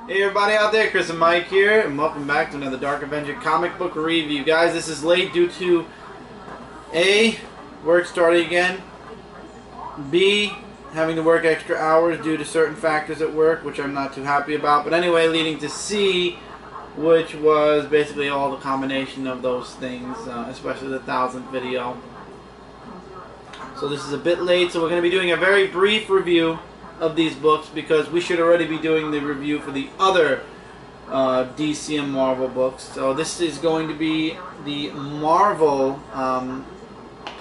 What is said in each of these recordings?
Hey everybody out there, Chris and Mike here, and welcome back to another Dark Avenger Comic Book review. Guys, this is late due to A, work starting again, B, having to work extra hours due to certain factors at work, which I'm not too happy about, but anyway, leading to C, which was basically all the combination of those things, especially the 1000th video. So this is a bit late, so we're going to be doing a very brief review of these books because we should already be doing the review for the other DC and Marvel books. So this is going to be the Marvel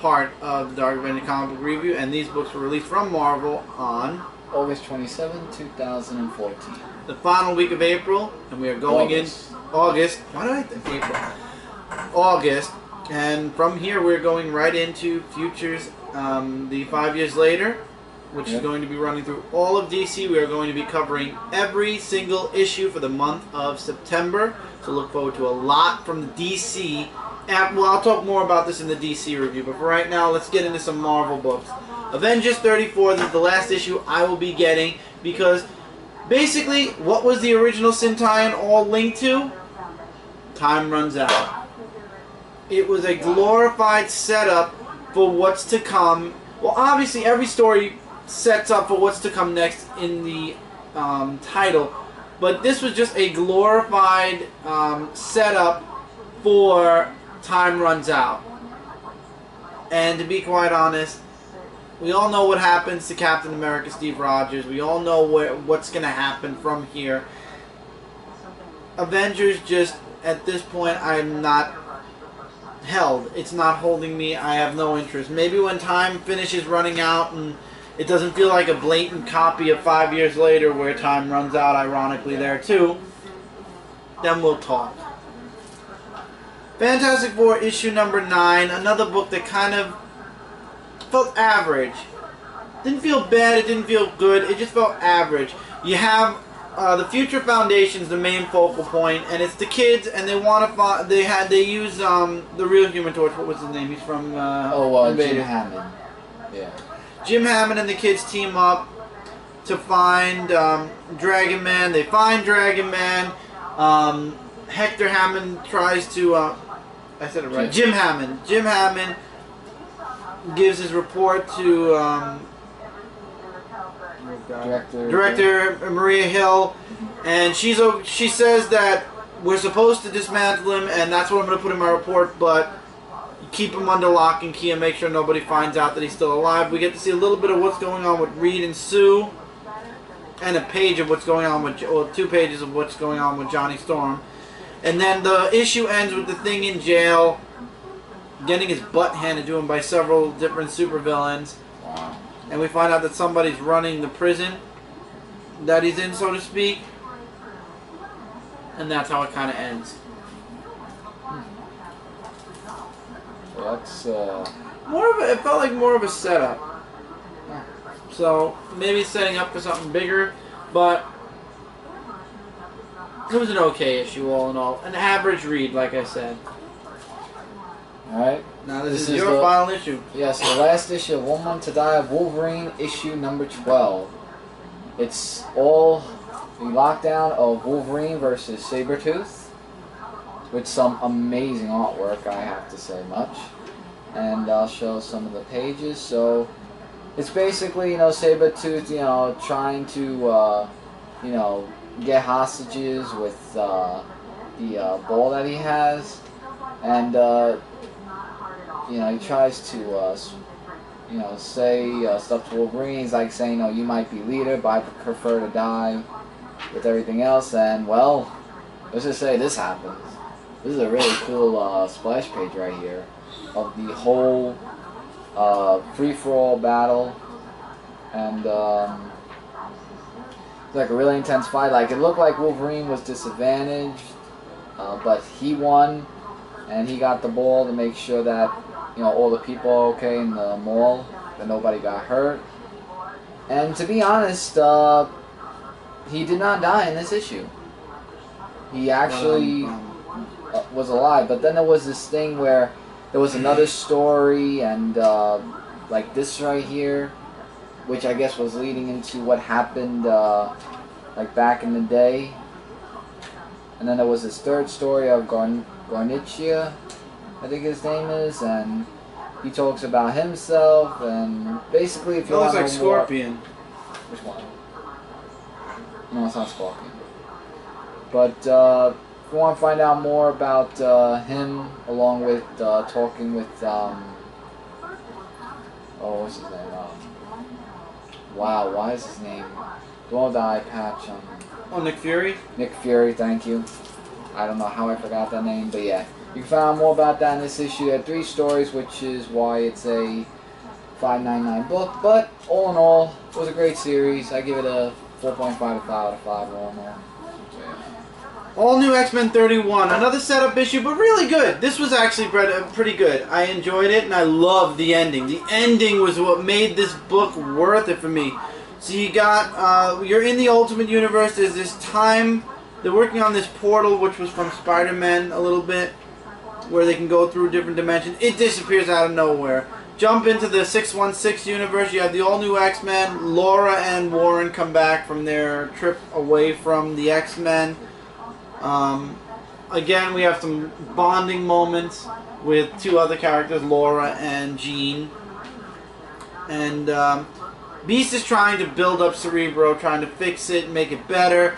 part of the Dark Avenger Comic Book review, and these books were released from Marvel on August 27, 2014. The final week of April, and we are going in August. Why did I think April? August, and from here we're going right into Futures, the 5 years later, which is going to be running through all of DC. We are going to be covering every single issue for the month of September. So look forward to a lot from the DC. Well, I'll talk more about this in the DC review, but for right now, let's get into some Marvel books. Avengers 34, this is the last issue I will be getting, because basically, what was the original Sintai all linked to? Time runs out. It was a glorified setup for what's to come. Well, obviously, every story sets up for what's to come next in the title, but this was just a glorified setup for Time Runs Out. And to be quite honest, we all know what happens to Captain America Steve Rogers. We all know what's going to happen from here. Avengers, just at this point, I'm not held. It's not holding me. I have no interest. Maybe when time finishes running out and it doesn't feel like a blatant copy of 5 years later where time runs out, ironically, there too, then we'll talk. Fantastic Four issue number 9, another book that kind of felt average. Didn't feel bad, it didn't feel good, it just felt average. You have the Future Foundation's the main focal point, and it's the kids, and they want to find, they use the real Human Torch. What was his name? He's from Invaders. Jim Hammond. Yeah. Jim Hammond and the kids team up to find Dragon Man. They find Dragon Man. Hector Hammond tries to... I said it right. Jim Hammond. Jim Hammond gives his report to Director Maria Hill, and she says that we're supposed to dismantle him, and that's what I'm going to put in my report, but keep him under lock and key and make sure nobody finds out that he's still alive. We get to see a little bit of what's going on with Reed and Sue, and a page of what's going on with, well, 2 pages of what's going on with Johnny Storm. And then the issue ends with the Thing in jail, getting his butt handed to him by several different supervillains. Wow. And we find out that somebody's running the prison that he's in, so to speak. And that's how it kind of ends. So that's It felt like more of a setup. So maybe setting up for something bigger, but it was an okay issue all in all. An average read, like I said. Alright. Now this is your final issue. Yes, the last issue of One Month to Die of Wolverine, issue number 12. It's all the lockdown of Wolverine versus Sabretooth, with some amazing artwork, I have to say much. And I'll show some of the pages. So it's basically, Sabretooth, trying to, get hostages with the ball that he has, and he tries to say stuff to Wolverine. He's like saying, you might be leader, but I prefer to die with everything else. And well, let's just say this happens. This is a really cool splash page right here of the whole free-for-all battle, and it's like a really intense fight. Like, it looked like Wolverine was disadvantaged, but he won, and he got the ball to make sure that all the people are okay in the mall, that nobody got hurt. And to be honest, he did not die in this issue. He actually was alive, but then there was this thing where there was another story, and like this right here, which I guess was leading into what happened like back in the day And then there was this third story of Garnicia, I think his name is, and he talks about himself, and basically if you want to know looks like Scorpion. Which one? No, it's not Scorpion. But if you want to find out more about him, along with talking with, what's his name? Wow, why is his name? The one with the eye patch. Oh, Nick Fury? Nick Fury, thank you. I don't know how I forgot that name, but yeah. You can find out more about that in this issue. There are 3 stories, which is why it's a $5.99 book. But all in all, it was a great series. I give it a 4.5 out of 5 all in all. So, yeah. All New X-Men 31. Another setup issue, but really good. This was actually pretty good. I enjoyed it, and I loved the ending. The ending was what made this book worth it for me. So you got, you're in the Ultimate Universe. There's this time, they're working on this portal, which was from Spider-Man a little bit, where they can go through different dimensions. It disappears out of nowhere. Jump into the 616 universe. You have the all-new X-Men. Laura and Warren come back from their trip away from the X-Men. Again, we have some bonding moments with 2 other characters, Laura and Jean. And Beast is trying to build up Cerebro, trying to fix it, make it better.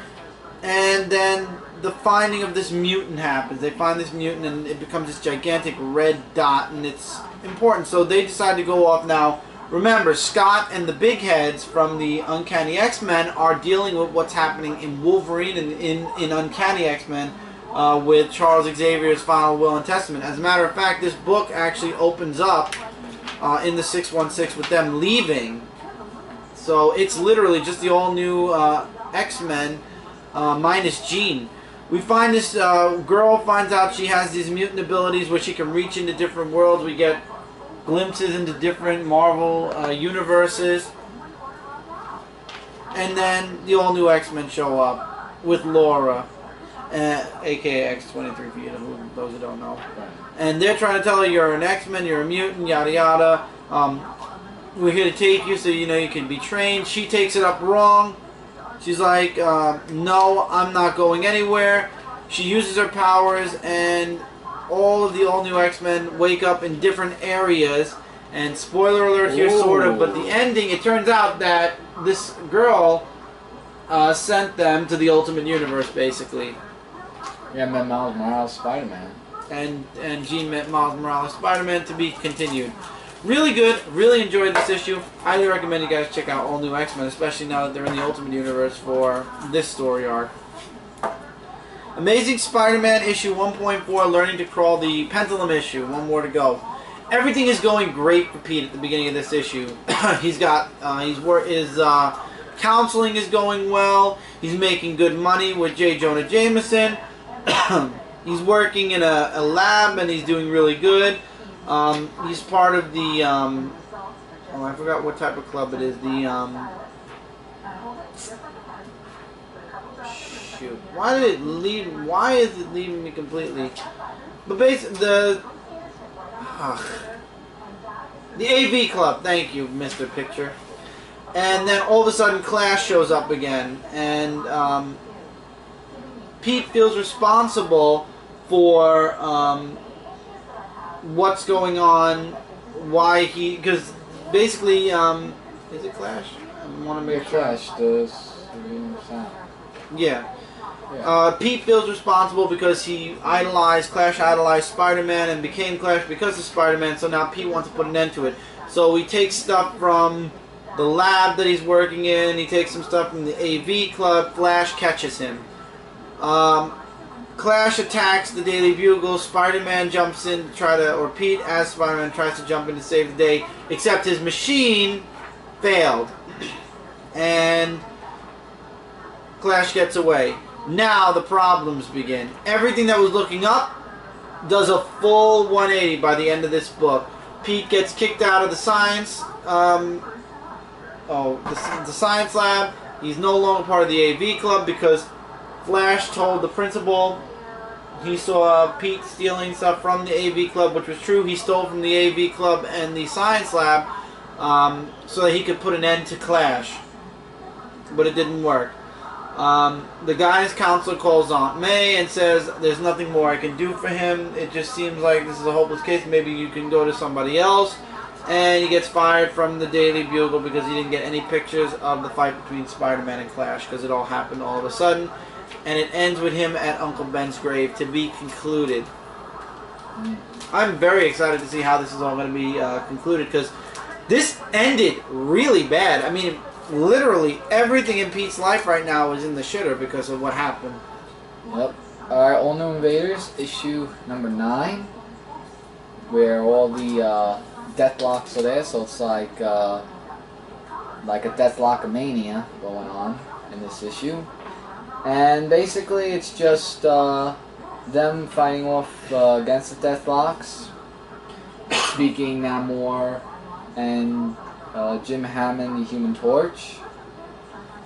And then the finding of this mutant happens. They find this mutant and it becomes this gigantic red dot, and it's important. So they decide to go off now. Remember, Scott and the big heads from the Uncanny X-Men are dealing with what's happening in Wolverine and in Uncanny X-Men with Charles Xavier's Final Will and Testament. As a matter of fact, this book actually opens up in the 616 with them leaving. So it's literally just the all-new X-Men minus Jean. We find this girl finds out she has these mutant abilities where she can reach into different worlds. We get glimpses into different Marvel universes. And then the all-new X-Men show up with Laura, aka X-23 for you, those who don't know. And they're trying to tell her you're an X-Men, you're a mutant, yada yada. We're here to take you so you know you can be trained. She takes it up wrong. She's like, no, I'm not going anywhere. She uses her powers, and all of the all-new X-Men wake up in different areas. And spoiler alert here, sort of, but the ending, it turns out that this girl sent them to the Ultimate Universe, basically. Yeah, met Miles Morales, Spider-Man. And Jean met Miles Morales, Spider-Man, to be continued. Really good. Really enjoyed this issue. Highly recommend you guys check out All New X-Men, especially now that they're in the Ultimate Universe for this story arc. Amazing Spider-Man issue 1.4, Learning to Crawl, the Pendulum issue. 1 more to go. Everything is going great for Pete at the beginning of this issue. He's got his counseling is going well. He's making good money with J. Jonah Jameson. He's working in a lab and he's doing really good. He's part of the, I forgot what type of club it is. Shoot. Why is it leaving me completely? But basically, the AV club, thank you, Mr. Picture. And then all of a sudden Clash shows up again. And Pete feels responsible for what's going on, why he, because basically, is it Clash? I want to make sure. Clash does. Yeah. Pete feels responsible because Clash idolized Spider-Man and became Clash because of Spider-Man, so now Pete wants to put an end to it. So he takes stuff from the lab that he's working in, he takes some stuff from the AV club, Flash catches him. Clash attacks the Daily Bugle, Spider-Man jumps in to try to, or Pete as Spider-Man tries to jump in to save the day, except his machine failed. And Clash gets away. Now the problems begin. Everything that was looking up does a full 180 by the end of this book. Pete gets kicked out of the science, the science lab. He's no longer part of the AV club because Flash told the principal he saw Pete stealing stuff from the AV club, which was true. He stole from the AV club and the science lab so that he could put an end to Clash. But it didn't work. The guy's counselor calls Aunt May and says there's nothing more I can do for him. It just seems like this is a hopeless case. Maybe you can go to somebody else. And he gets fired from the Daily Bugle because he didn't get any pictures of the fight between Spider-Man and Flash because it all happened all of a sudden. And it ends with him at Uncle Ben's grave to be concluded. I'm very excited to see how this is all going to be concluded because this ended really bad. I mean, literally everything in Pete's life right now is in the shitter because of what happened. Yep. Alright, All New Invaders, issue number 9, where all the Deathlocks are there, so it's like a Deathlock-a-mania going on in this issue. And basically it's just them fighting off against the Deathlocks, speaking Namor and Jim Hammond, the Human Torch.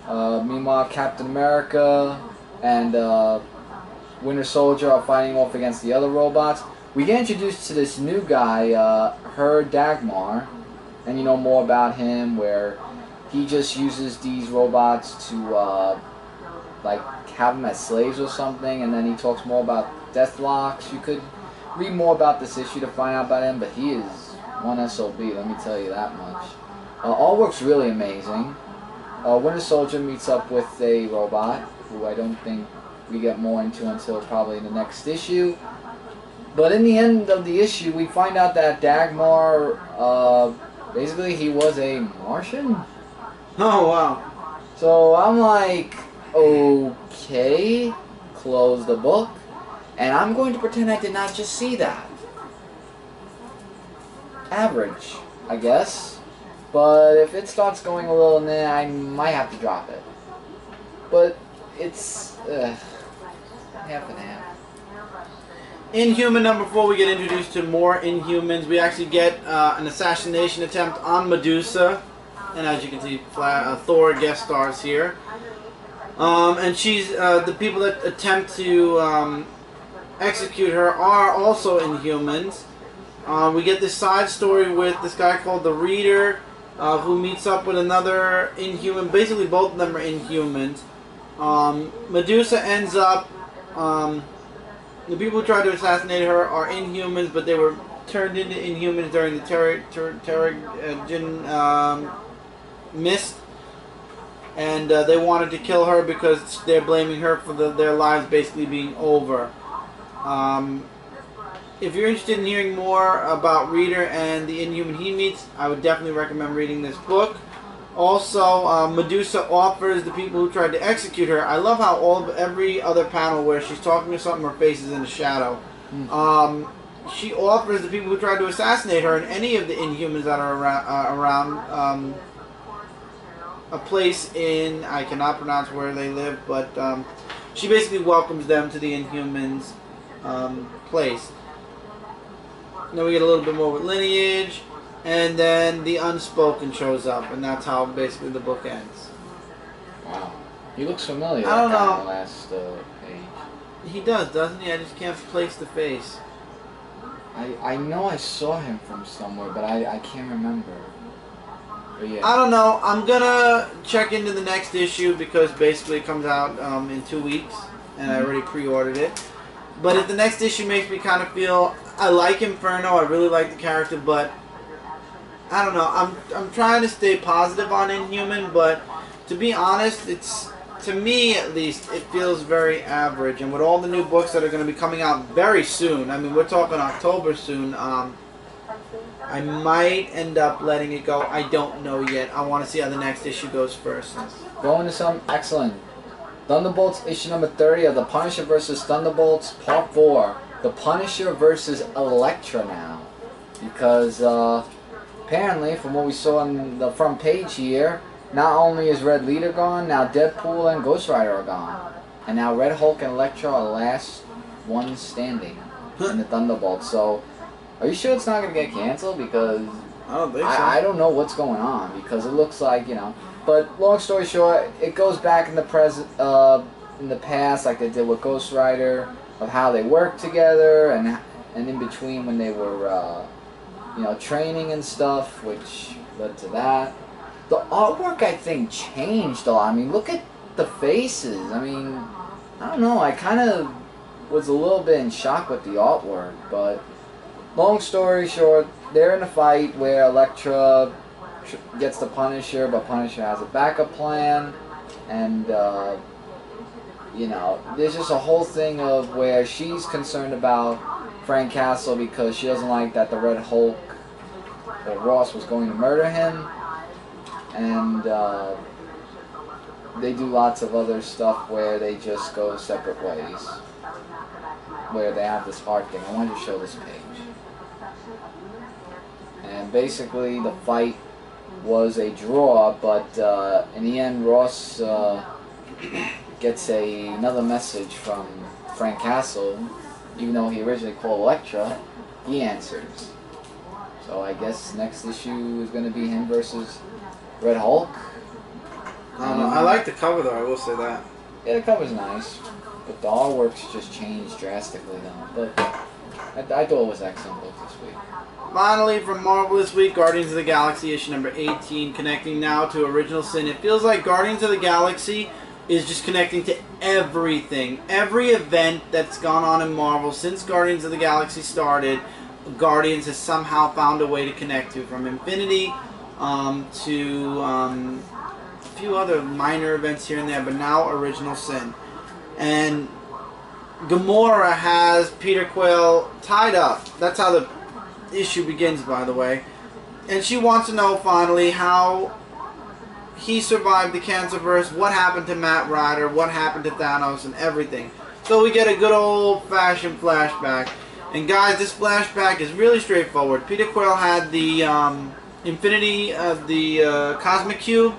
Meanwhile, Captain America and Winter Soldier are fighting off against the other robots. We get introduced to this new guy, Dagmar, and you know more about him, where he just uses these robots to like have them as slaves or something, and then he talks more about Deathlocks. You could read more about this issue to find out about him, but he is one SOB, let me tell you that much. All works really amazing. Winter Soldier meets up with a robot, who I don't think we get more into until probably the next issue. But in the end of the issue, we find out that Dagmar, basically he was a Martian. Oh, wow. So I'm like, okay, close the book, and I'm going to pretend I did not just see that. Average, I guess. But if it starts going a little nah, I might have to drop it. But it's half and half. Inhuman number 4, we get introduced to more Inhumans. We actually get an assassination attempt on Medusa. And as you can see, Thor guest stars here. And she's the people that attempt to execute her are also Inhumans. We get this side story with this guy called the Reader, who meets up with another Inhuman. Basically, both of them are Inhumans. Medusa ends up... the people who tried to assassinate her are Inhumans, but they were turned into Inhumans during the Terrigen Mist. And they wanted to kill her because they're blaming her for their lives basically being over. If you're interested in hearing more about Reader and the Inhuman he meets, I would definitely recommend reading this book. Also, Medusa offers the people who tried to execute her. I love how every other panel where she's talking to something, her face is in the shadow. She offers the people who tried to assassinate her and any of the Inhumans that are around a place in, I cannot pronounce where they live, but she basically welcomes them to the Inhumans place. Then we get a little bit more with Lineage. And then the Unspoken shows up, and that's how basically the book ends. Wow. He looks familiar. I don't know. On the last page. He does, doesn't he? I just can't place the face. I know I saw him from somewhere, but I can't remember. But yeah. I don't know. I'm gonna check into the next issue because basically it comes out in 2 weeks, and I already pre-ordered it. But if the next issue makes me kind of feel... I like Inferno, I really like the character, but... I don't know. I'm trying to stay positive on Inhuman, but to be honest, it's, to me at least, it feels very average. And with all the new books that are going to be coming out very soon, I mean, we're talking October soon, I might end up letting it go. I don't know yet. I want to see how the next issue goes first. Going to some excellent. Thunderbolts issue number 30 of The Punisher vs. Thunderbolts Part 4. The Punisher versus Elektra now. Because, apparently, from what we saw on the front page here, not only is Red Leader gone, now Deadpool and Ghost Rider are gone. And now Red Hulk and Elektra are the last ones standing in the Thunderbolts. So, are you sure it's not going to get canceled? Because I don't think so. I don't know what's going on, because it looks like, you know. But, long story short, it goes back in the past, like they did with Ghost Rider, of how they worked together, and in between when they were... you know, training and stuff, which led to that. The artwork, I think, changed a lot. I mean, look at the faces. I mean, I don't know. I kind of was a little bit in shock with the artwork, but long story short, they're in a fight where Elektra gets the Punisher, but Punisher has a backup plan, and you know, there's just a whole thing of where she's concerned about Frank Castle because she doesn't like that the Red Hulk or Ross was going to murder him, and they do lots of other stuff where they just go separate ways, where they have this art thing. I wanted to show this page. And basically the fight was a draw, but in the end Ross gets another message from Frank Castle. Even though he originally called Elektra, he answers. So I guess next issue is going to be him versus Red Hulk. I don't know. I like the cover though, I will say that. Yeah, the cover's nice, but the artwork's just changed drastically though. But I thought it was excellent book this week. Finally, from Marvel this week, Guardians of the Galaxy issue number 18, connecting now to Original Sin. It feels like Guardians of the Galaxy is just connecting to everything. Every event that's gone on in Marvel since Guardians of the Galaxy started, Guardians has somehow found a way to connect to. From Infinity to a few other minor events here and there, but now Original Sin. And Gamora has Peter Quill tied up. That's how the issue begins, by the way. And she wants to know finally how he survived the Cancerverse, what happened to Matt Ryder, what happened to Thanos, and everything. So we get a good old-fashioned flashback. And guys, this flashback is really straightforward. Peter Quill had the Infinity, the Cosmic Cube,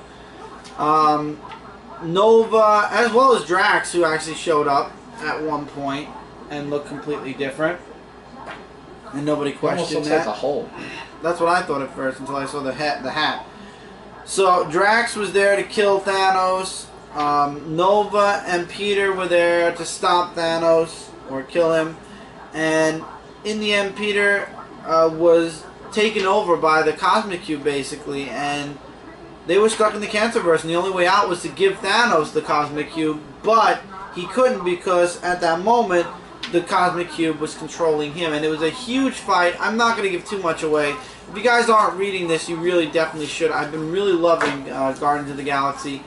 Nova, as well as Drax, who actually showed up at one point and looked completely different. And nobody questioned that. Like a hole. That's what I thought at first until I saw the hat. So Drax was there to kill Thanos. Nova and Peter were there to stop Thanos or kill him. And in the end, Peter was taken over by the Cosmic Cube, basically, and they were stuck in the Cancerverse, and the only way out was to give Thanos the Cosmic Cube, but he couldn't because at that moment the Cosmic Cube was controlling him, and it was a huge fight. I'm not going to give too much away. If you guys aren't reading this, you really definitely should. I've been really loving Guardians of the Galaxy.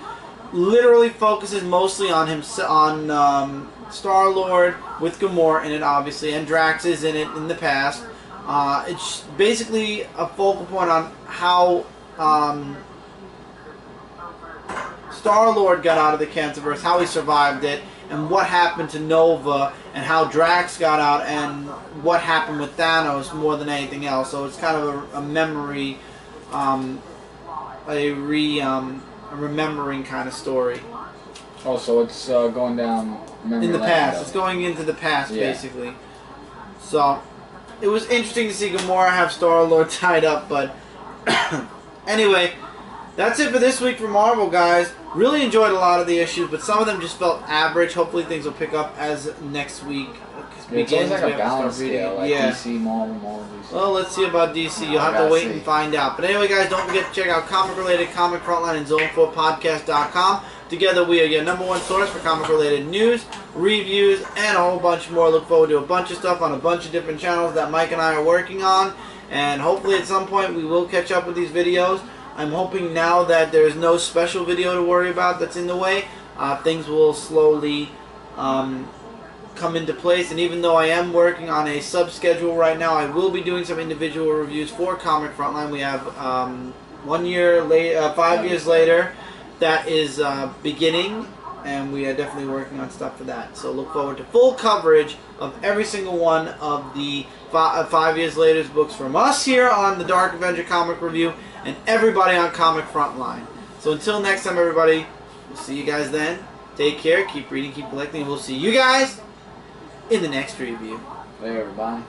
Literally focuses mostly on him, on Star-Lord with Gamora in it, obviously, and Drax is in it in the past. It's basically a focal point on how Star-Lord got out of the Cancerverse, how he survived it, and what happened to Nova, and how Drax got out, and what happened with Thanos more than anything else. So it's kind of a memory, a remembering kind of story. Oh, so it's going down memory in the lane, past. though. It's going into the past, Yeah. basically. So it was interesting to see Gamora have Star-Lord tied up, but anyway, that's it for this week for Marvel, guys. Really enjoyed a lot of the issues, but some of them just felt average. Hopefully things will pick up as next week It's always like we a have to start balance reading. scale, like Yeah. DC, Marvel, DC. Well, let's see about DC. You'll have to gotta wait see. and find out. But anyway, guys, don't forget to check out comic-related Comic Frontline and Zone4Podcast.com. Together, we are your #1 source for comic-related news, reviews, and a whole bunch more. Look forward to a bunch of stuff on a bunch of different channels that Mike and I are working on. And hopefully at some point we will catch up with these videos. I'm hoping now that there's no special video to worry about that's in the way, things will slowly come into place. And even though I am working on a sub-schedule right now, I will be doing some individual reviews for Comic Frontline. We have 1 year later, 5 years later, that is beginning, and we are definitely working on stuff for that. So look forward to full coverage of every single one of the 5 years later's books from us here on the Dark Avenger Comic Review and everybody on Comic Frontline. So until next time, everybody, we'll see you guys then. Take care, keep reading, keep collecting, and we'll see you guys in the next review. Later, everybody.